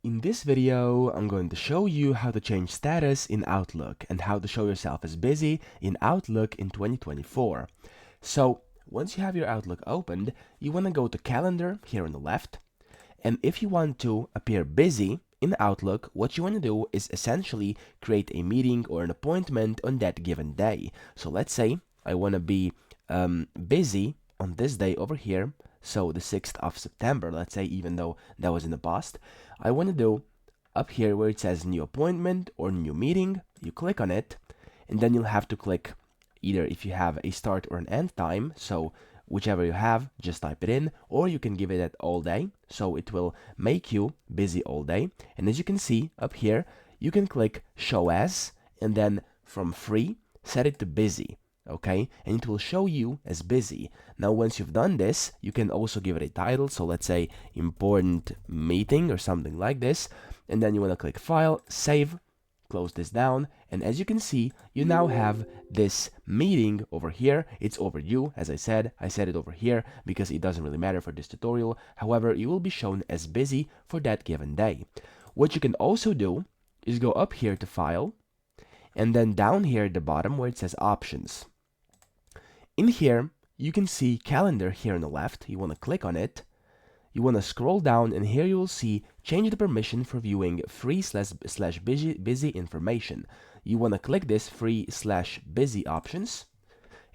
In this video, I'm going to show you how to change status in Outlook and how to show yourself as busy in Outlook in 2024. So once you have your Outlook opened, you want to go to Calendar here on the left. And if you want to appear busy in Outlook, what you want to do is essentially create a meeting or an appointment on that given day. So let's say I want to be busy on this day over here. So the 6th of September, let's say, even though that was in the past, I want to do up here where it says new appointment or new meeting, you click on it, and then you'll have to click either if you have a start or an end time, so whichever you have, just type it in, or you can give it at all day, so it will make you busy all day. And as you can see up here, you can click show as, and then from free, set it to busy. Okay, and it will show you as busy. Now once you've done this, you can also give it a title, so let's say important meeting or something like this, and then you want to click file, save, close this down, and as you can see, you now have this meeting over here. It's overdue, as I said it over here because it doesn't really matter for this tutorial. However, you will be shown as busy for that given day. What you can also do is go up here to file, and then down here at the bottom where it says options. In here, you can see calendar here on the left. You want to click on it. You want to scroll down, and here you will see change the permission for viewing free/busy information. You want to click this free/busy options.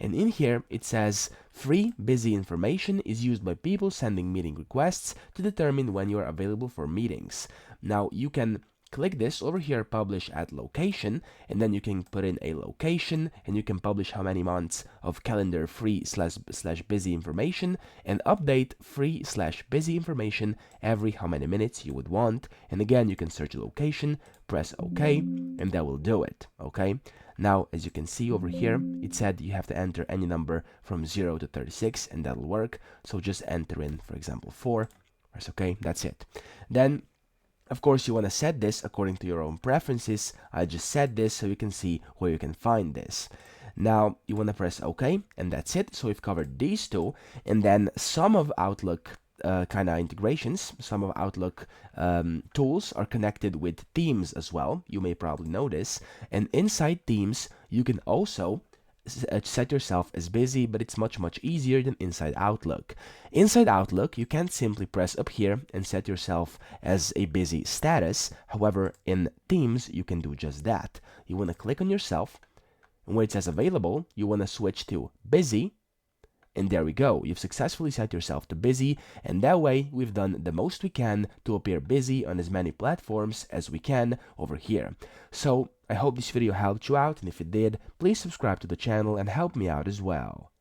And in here, it says free busy information is used by people sending meeting requests to determine when you are available for meetings. Now, you can click this over here, publish at location, and then you can put in a location, and you can publish how many months of calendar free/busy information, and update free/busy information every how many minutes you would want. And again, you can search a location, press OK, and that will do it. Okay. Now, as you can see over here, it said you have to enter any number from 0 to 36, and that'll work. So just enter in, for example, 4. Press OK. That's it. Then of course, you want to set this according to your own preferences. I just set this so you can see where you can find this. Now, you want to press OK, and that's it. So we've covered these two, and then some of Outlook kind of integrations, some of Outlook tools are connected with Teams as well. You may probably know this. And inside Teams, you can also set yourself as busy, but it's much easier than inside Outlook. Inside Outlook, you can't simply press up here and set yourself as a busy status. However, in Teams, you can do just that. You want to click on yourself, and where it says available, you want to switch to busy, and there we go. You've successfully set yourself to busy, and that way we've done the most we can to appear busy on as many platforms as we can over here. So I hope this video helped you out, and if it did, please subscribe to the channel and help me out as well.